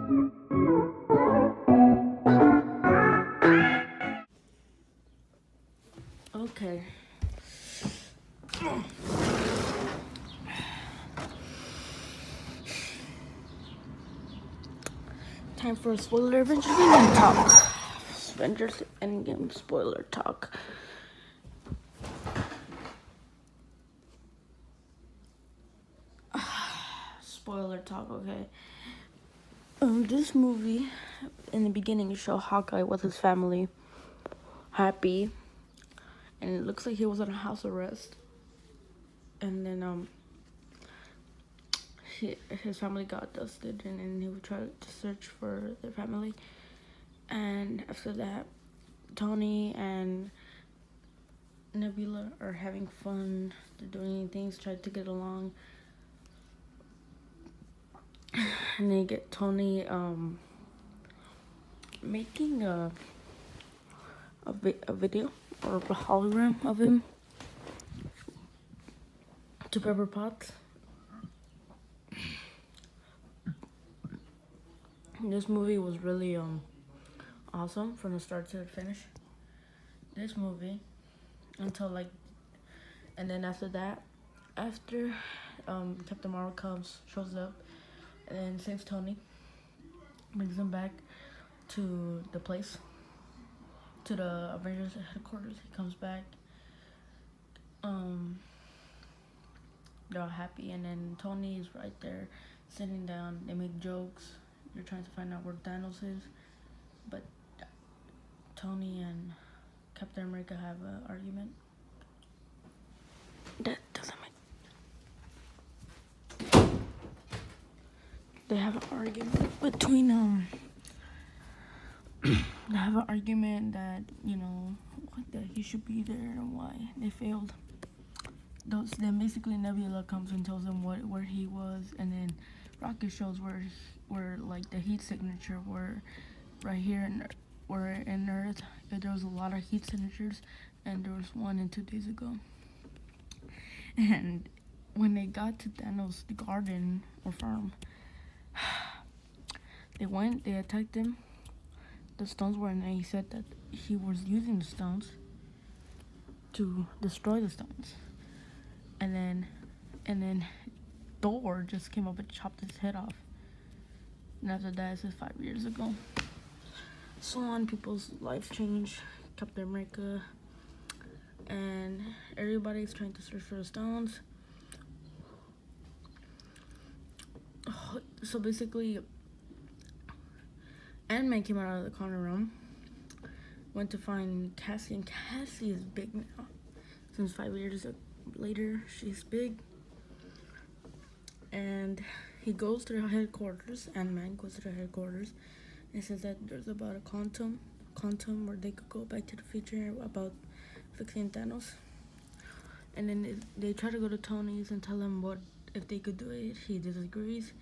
Okay. Time for a spoiler Avengers Endgame talk. Avengers Endgame spoiler talk. Spoiler talk, okay. This movie, in the beginning, show Hawkeye with his family, happy, and it looks like he was on a house arrest. And then his family got dusted, and then he would try to search for their family. And after that, Tony and Nebula are having fun. They're doing things, try to get along. And they get Tony making a video or a hologram of him to Pepper Potts. This movie was really awesome from the start to the finish. This movie until and then after that, after Captain Marvel shows up and then saves Tony, brings him back to the place, to the Avengers headquarters. He comes back. They're all happy, and then Tony is right there, sitting down. They make jokes. They're trying to find out where Thanos is, but Tony and Captain America have an argument. That doesn't make. They have an argument between They have an argument that that he should be there and why they failed. Then basically Nebula comes and tells him where he was, and then Rocket shows where like the heat signature were right here in Earth. There was a lot of heat signatures, and there was one in 2 days ago. And when they got to Thanos' garden or farm, they attacked him. The stones were in there. He said that he was using the stones to destroy the stones. And then Thor just came up and chopped his head off. And after that, it says 5 years ago. So on, people's lives change. Captain America and everybody's trying to search for the stones. So basically, Ant-Man came out of the corner room, went to find Cassie, and Cassie is big now. Since 5 years later, she's big. And he goes to their headquarters. Ant-Man goes to their headquarters and says that there's about a quantum where they could go back to the future about fixing Thanos. And then they try to go to Tony's and tell him what if they could do it. He disagrees.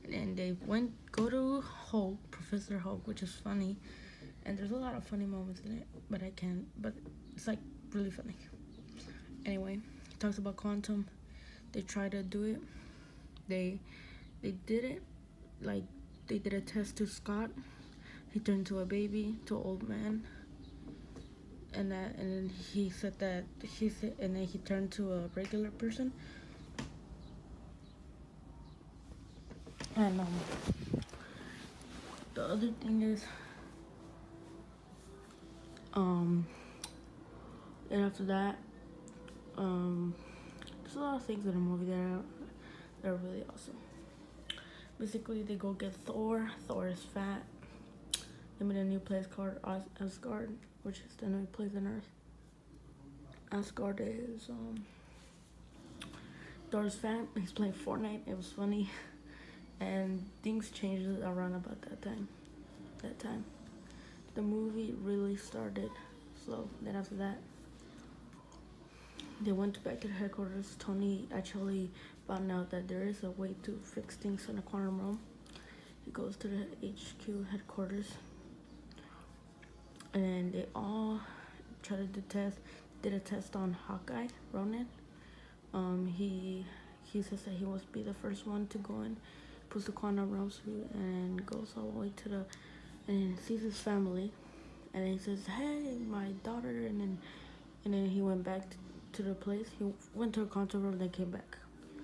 And then they go to Hulk, Professor Hulk, which is funny. And there's a lot of funny moments in it, but it's like really funny. Anyway, he talks about quantum. They try to do it. They did it. Like, they did a test to Scott. He turned to a baby, to an old man. And then he said and then he turned to a regular person. And the other thing is, and after that, there's a lot of things in the movie that are really awesome. Basically, they go get Thor. Thor is fat. They made a new place called Asgard, which is the new place on Earth. Asgard is Thor's fat. He's playing Fortnite. It was funny. And things changed around about that time. The movie really started slow. Then after that, they went back to the headquarters. Tony actually found out that there is a way to fix things in the quantum realm. He goes to the HQ headquarters, and then they all try to did a test on Hawkeye, Ronan. He says that he wants to be the first one to go and puts the quantum realm suit and goes all the way to the, and sees his family, and then he says, "Hey, my daughter," and then he went back to the place. He went to a quantum realm, then came back.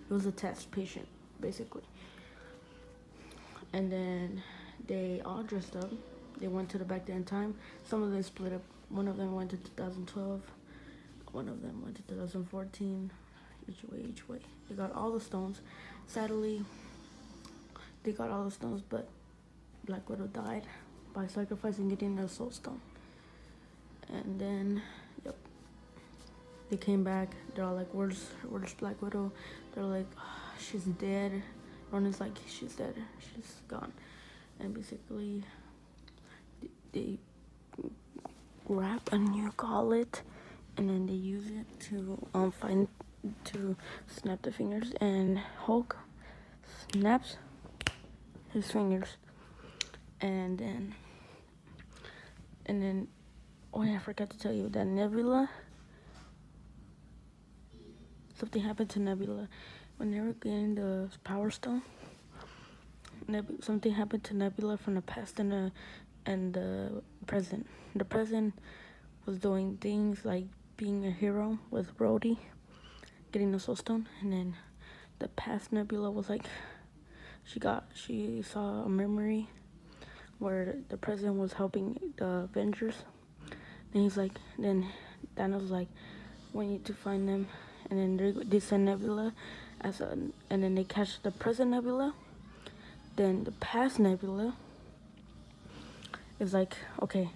He was a test patient, basically. And then they all dressed up. They went to the back there in time. Some of them split up. One of them went to 2012. One of them went to 2014. Each way. They got all the stones. Sadly, they got all the stones, but Black Widow died by sacrificing getting the soul stone. And then, yep, they came back. They're all like, where's Black Widow? They're like, oh, she's dead. Ronan's like, she's dead. She's gone. And basically, they grab a new gauntlet, and then they use it to snap the fingers, and Hulk snaps his fingers, and then oh yeah, I forgot to tell you that Nebula, something happened to Nebula when they were getting the Power Stone. Something happened to Nebula from the past and the present. The present was doing things like being a hero with Rhodey, getting the Soul Stone, and then the past Nebula was like, she saw a memory where the president was helping the Avengers. Then Thanos was like, we need to find them, and then they send Nebula and then they catch the present Nebula. Then the past Nebula is like, okay,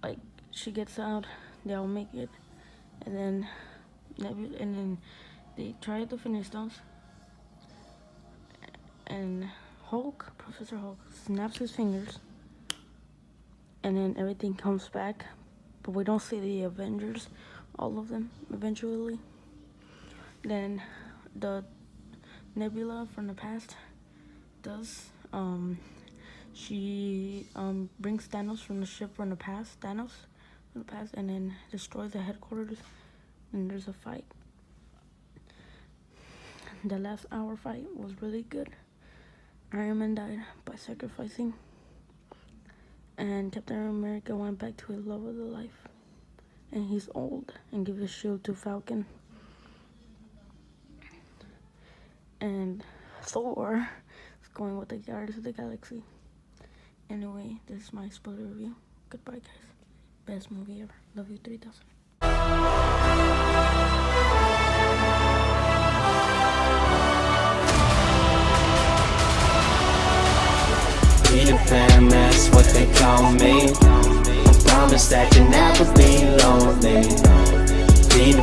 like she gets out, they all make it, and then they try to finish stones, and Professor Hulk snaps his fingers, and then everything comes back, but we don't see the Avengers, all of them, eventually. Then the Nebula from the past she brings Thanos from the ship from the past, and then destroys the headquarters, and there's a fight. The last hour fight was really good. Iron Man died by sacrificing, and Captain America went back to his love of the life, and he's old, and gives his shield to Falcon. And Thor is going with the Guardians of the Galaxy. Anyway, this is my spoiler review. Goodbye, guys. Best movie ever. Love you 3000. Peter Pan, that's what they call me. I promise that you'll never be lonely. Peter